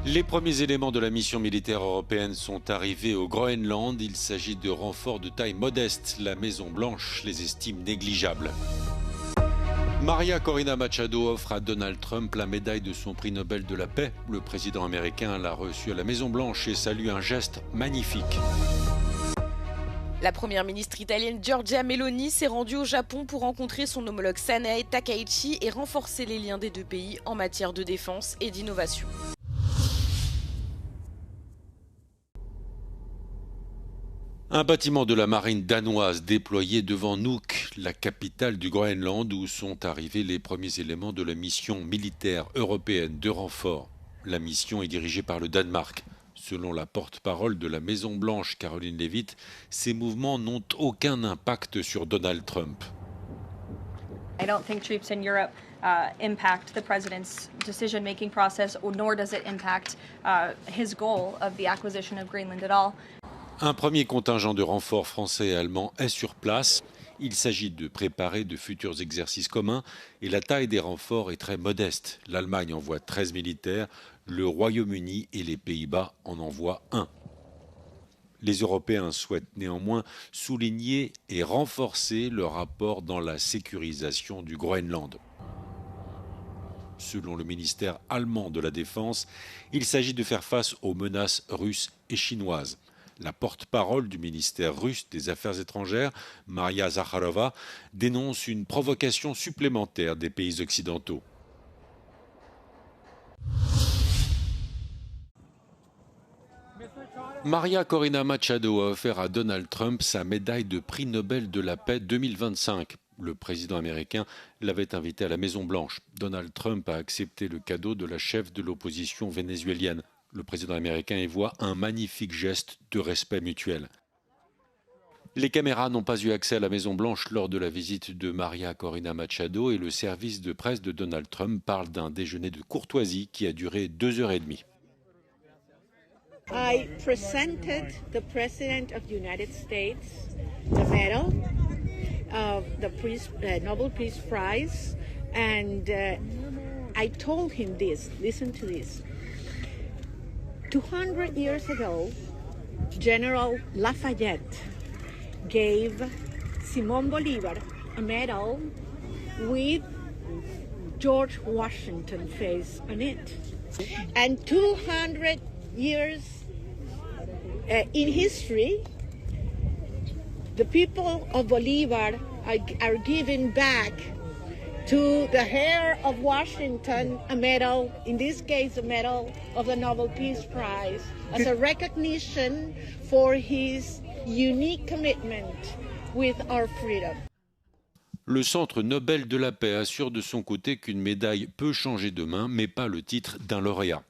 Les premiers éléments de la mission militaire européenne sont arrivés au Groenland. Il s'agit de renforts de taille modeste. La Maison-Blanche les estime négligeables. Maria Corina Machado offre à Donald Trump la médaille de son prix Nobel de la paix. Le président américain l'a reçue à la Maison-Blanche et salue un geste magnifique. La première ministre italienne Giorgia Meloni s'est rendue au Japon pour rencontrer son homologue Sanae Takaichi et renforcer les liens des deux pays en matière de défense et d'innovation. Un bâtiment de la marine danoise déployé devant Nuuk, la capitale du Groenland, où sont arrivés les premiers éléments de la mission militaire européenne de renfort. La mission est dirigée par le Danemark. Selon la porte-parole de la Maison-Blanche, Caroline Leavitt, ces mouvements n'ont aucun impact sur Donald Trump. I don't think troops in Europe impact the president's decision-making process, nor does it impact his goal of the acquisition of Greenland at all. Un premier contingent de renforts français et allemands est sur place. Il s'agit de préparer de futurs exercices communs et la taille des renforts est très modeste. L'Allemagne envoie 13 militaires, le Royaume-Uni et les Pays-Bas en envoient 1. Les Européens souhaitent néanmoins souligner et renforcer leur apport dans la sécurisation du Groenland. Selon le ministère allemand de la Défense, il s'agit de faire face aux menaces russes et chinoises. La porte-parole du ministère russe des Affaires étrangères, Maria Zakharova, dénonce une provocation supplémentaire des pays occidentaux. Maria Corina Machado a offert à Donald Trump sa médaille de prix Nobel de la paix 2025. Le président américain l'avait invité à la Maison-Blanche. Donald Trump a accepté le cadeau de la chef de l'opposition vénézuélienne. Le président américain y voit un magnifique geste de respect mutuel. Les caméras n'ont pas eu accès à la Maison-Blanche lors de la visite de Maria Corina Machado et le service de presse de Donald Trump parle d'un déjeuner de courtoisie qui a duré 2h30. I presented the President of the United States the medal of the Nobel Peace Prize, and I told him this. Listen to this. 200 years ago, General Lafayette gave Simón Bolívar a medal with George Washington face on it. And 200 years in history, the people of Bolívar are giving back to the heir of Washington a medal, in this case a medal of the Nobel Peace Prize, as a recognition for his unique commitment with our freedom. Le Centre Nobel de la paix assure de son côté qu'une médaille peut changer de main, mais pas le titre d'un lauréat.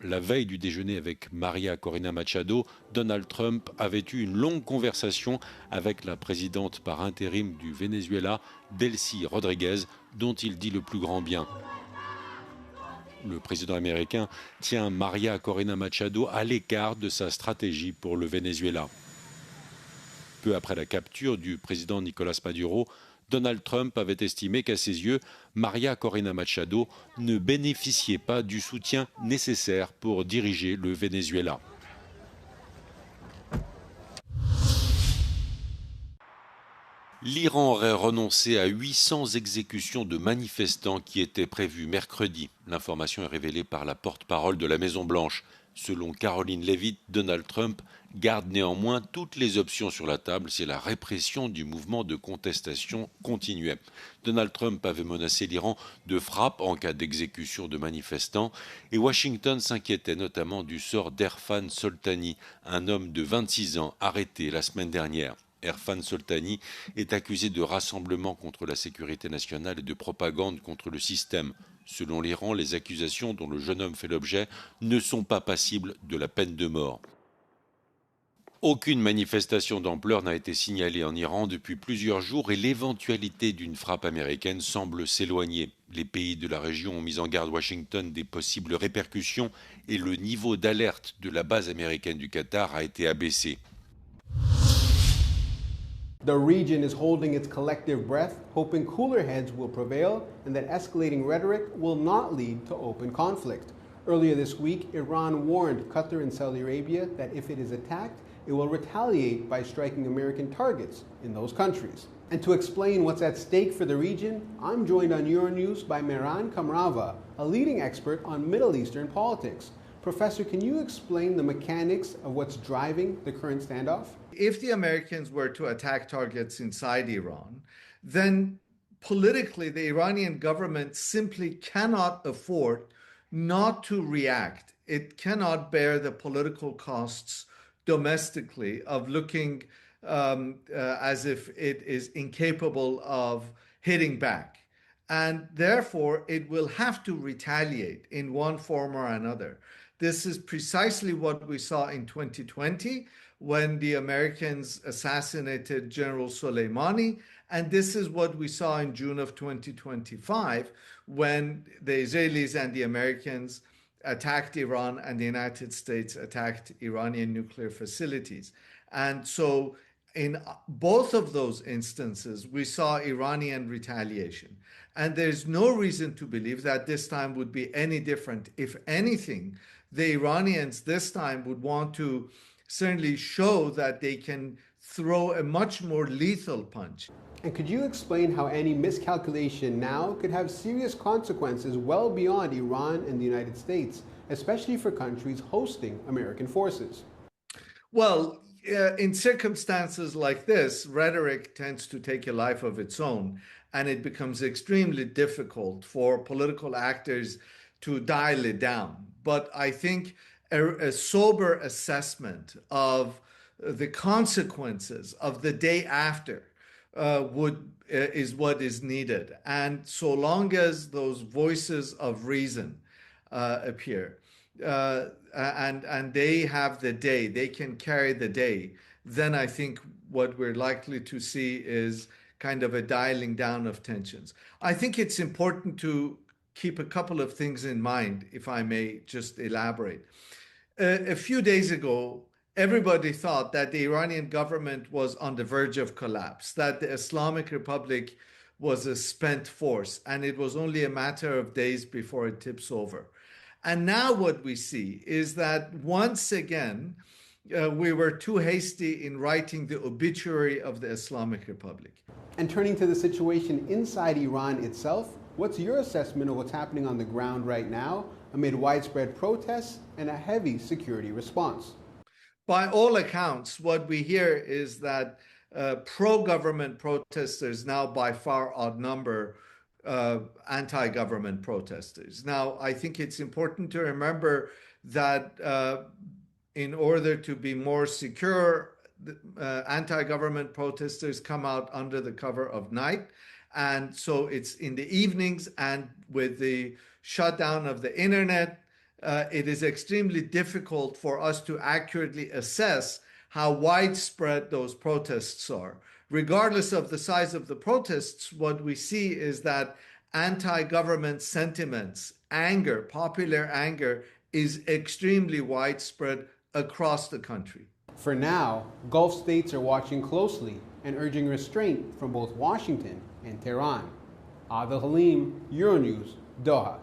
La veille du déjeuner avec Maria Corina Machado, Donald Trump avait eu une longue conversation avec la présidente par intérim du Venezuela, Delcy Rodriguez, dont il dit le plus grand bien. Le président américain tient Maria Corina Machado à l'écart de sa stratégie pour le Venezuela. Peu après la capture du président Nicolás Maduro, Donald Trump avait estimé qu'à ses yeux, Maria Corina Machado ne bénéficiait pas du soutien nécessaire pour diriger le Venezuela. L'Iran aurait renoncé à 800 exécutions de manifestants qui étaient prévues mercredi. L'information est révélée par la porte-parole de la Maison-Blanche. Selon Caroline Leavitt, Donald Trump garde néanmoins toutes les options sur la table si la répression du mouvement de contestation continuait. Donald Trump avait menacé l'Iran de frappes en cas d'exécution de manifestants et Washington s'inquiétait notamment du sort d'Erfan Soltani, un homme de 26 ans arrêté la semaine dernière. Erfan Soltani est accusé de rassemblement contre la sécurité nationale et de propagande contre le système. Selon l'Iran, les accusations dont le jeune homme fait l'objet ne sont pas passibles de la peine de mort. Aucune manifestation d'ampleur n'a été signalée en Iran depuis plusieurs jours et l'éventualité d'une frappe américaine semble s'éloigner. Les pays de la région ont mis en garde Washington des possibles répercussions et le niveau d'alerte de la base américaine du Qatar a été abaissé. The region is holding its collective breath, hoping cooler heads will prevail and that escalating rhetoric will not lead to open conflict. Earlier this week, Iran warned Qatar and Saudi Arabia that if it is attacked, it will retaliate by striking American targets in those countries. And to explain what's at stake for the region, I'm joined on Euronews by Mehran Kamrava, a leading expert on Middle Eastern politics. Professor, can you explain the mechanics of what's driving the current standoff? If the Americans were to attack targets inside Iran, then politically the Iranian government simply cannot afford not to react. It cannot bear the political costs domestically of looking as if it is incapable of hitting back. And therefore, it will have to retaliate in one form or another. This is precisely what we saw in 2020 when the Americans assassinated General Soleimani. And this is what we saw in June of 2025 when the Israelis and the Americans attacked Iran and the United States attacked Iranian nuclear facilities. And so in both of those instances, we saw Iranian retaliation. And there's no reason to believe that this time would be any different. If anything, the Iranians this time would want to certainly show that they can throw a much more lethal punch. And could you explain how any miscalculation now could have serious consequences well beyond Iran and the United States, especially for countries hosting American forces? Well, in circumstances like this, rhetoric tends to take a life of its own, and it becomes extremely difficult for political actors to dial it down. But I think a sober assessment of the consequences of the day after is what is needed. And so long as those voices of reason appear, and they have the day, they can carry the day, then I think what we're likely to see is kind of a dialing down of tensions. I think it's important to keep a couple of things in mind, if I may just elaborate. A few days ago, everybody thought that the Iranian government was on the verge of collapse, that the Islamic Republic was a spent force, and it was only a matter of days before it tips over. And now what we see is that once again, we were too hasty in writing the obituary of the Islamic Republic. And turning to the situation inside Iran itself, what's your assessment of what's happening on the ground right now amid widespread protests and a heavy security response? By all accounts, what we hear is that pro-government protesters now by far outnumber anti-government protesters. Now, I think it's important to remember that in order to be more secure, anti-government protesters come out under the cover of night. And so it's in the evenings, and with the shutdown of the internet, it is extremely difficult for us to accurately assess how widespread those protests are. Regardless of the size of the protests, what we see is that anti-government sentiments, anger, popular anger, is extremely widespread across the country. For now, Gulf states are watching closely and urging restraint from both Washington and Tehran. Adel Halim, Euronews, Doha.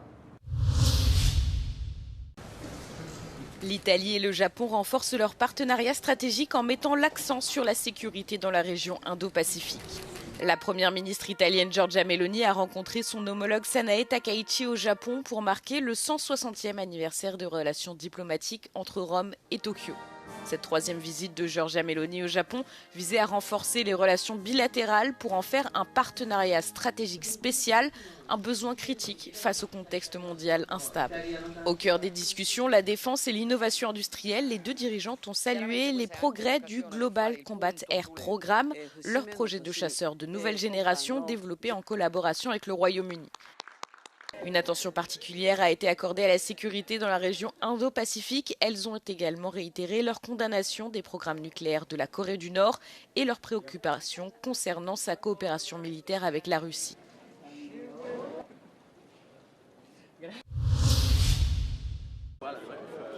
L'Italie et le Japon renforcent leur partenariat stratégique en mettant l'accent sur la sécurité dans la région Indo-Pacifique. La première ministre italienne Giorgia Meloni a rencontré son homologue Sanae Takaichi au Japon pour marquer le 160e anniversaire de relations diplomatiques entre Rome et Tokyo. Cette troisième visite de Giorgia Meloni au Japon visait à renforcer les relations bilatérales pour en faire un partenariat stratégique spécial, un besoin critique face au contexte mondial instable. Au cœur des discussions, la défense et l'innovation industrielle, les deux dirigeantes ont salué les progrès du Global Combat Air Programme, leur projet de chasseurs de nouvelle génération développé en collaboration avec le Royaume-Uni. Une attention particulière a été accordée à la sécurité dans la région Indo-Pacifique. Elles ont également réitéré leur condamnation des programmes nucléaires de la Corée du Nord et leurs préoccupations concernant sa coopération militaire avec la Russie.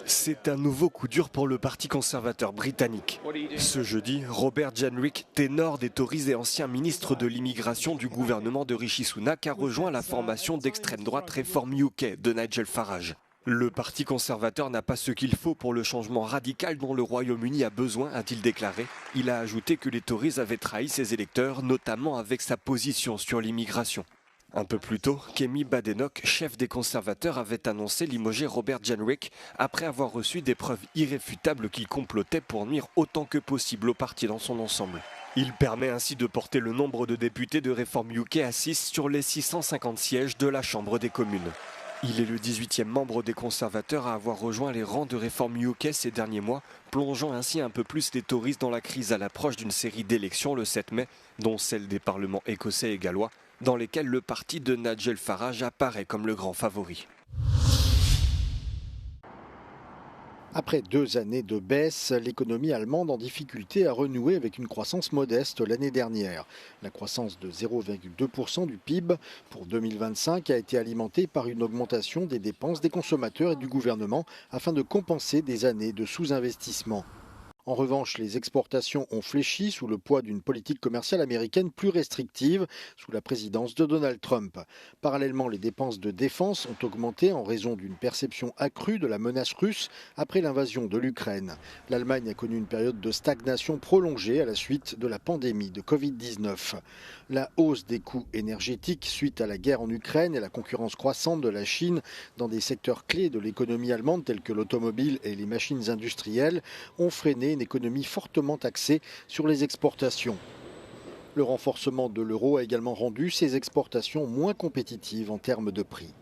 C'est un nouveau coup dur pour le Parti conservateur britannique. Ce jeudi, Robert Jenrick, ténor des Tories et ancien ministre de l'immigration du gouvernement de Rishi Sunak, a rejoint la formation d'extrême droite Reform UK de Nigel Farage. Le Parti conservateur n'a pas ce qu'il faut pour le changement radical dont le Royaume-Uni a besoin, a-t-il déclaré. Il a ajouté que les Tories avaient trahi ses électeurs, notamment avec sa position sur l'immigration. Un peu plus tôt, Kemi Badenoch, chef des conservateurs, avait annoncé limoger Robert Jenrick après avoir reçu des preuves irréfutables qu'il complotait pour nuire autant que possible au parti dans son ensemble. Il permet ainsi de porter le nombre de députés de Réforme UK à 6 sur les 650 sièges de la Chambre des communes. Il est le 18e membre des conservateurs à avoir rejoint les rangs de Réforme UK ces derniers mois, plongeant ainsi un peu plus les Tories dans la crise à l'approche d'une série d'élections le 7 mai, dont celle des parlements écossais et gallois, dans lesquelles le parti de Nigel Farage apparaît comme le grand favori. Après 2 années de baisse, l'économie allemande en difficulté a renoué avec une croissance modeste l'année dernière. La croissance de 0,2% du PIB pour 2025 a été alimentée par une augmentation des dépenses des consommateurs et du gouvernement afin de compenser des années de sous-investissement. En revanche, les exportations ont fléchi sous le poids d'une politique commerciale américaine plus restrictive sous la présidence de Donald Trump. Parallèlement, les dépenses de défense ont augmenté en raison d'une perception accrue de la menace russe après l'invasion de l'Ukraine. L'Allemagne a connu une période de stagnation prolongée à la suite de la pandémie de Covid-19. La hausse des coûts énergétiques suite à la guerre en Ukraine et la concurrence croissante de la Chine dans des secteurs clés de l'économie allemande tels que l'automobile et les machines industrielles ont freiné une économie fortement axée sur les exportations. Le renforcement de l'euro a également rendu ces exportations moins compétitives en termes de prix.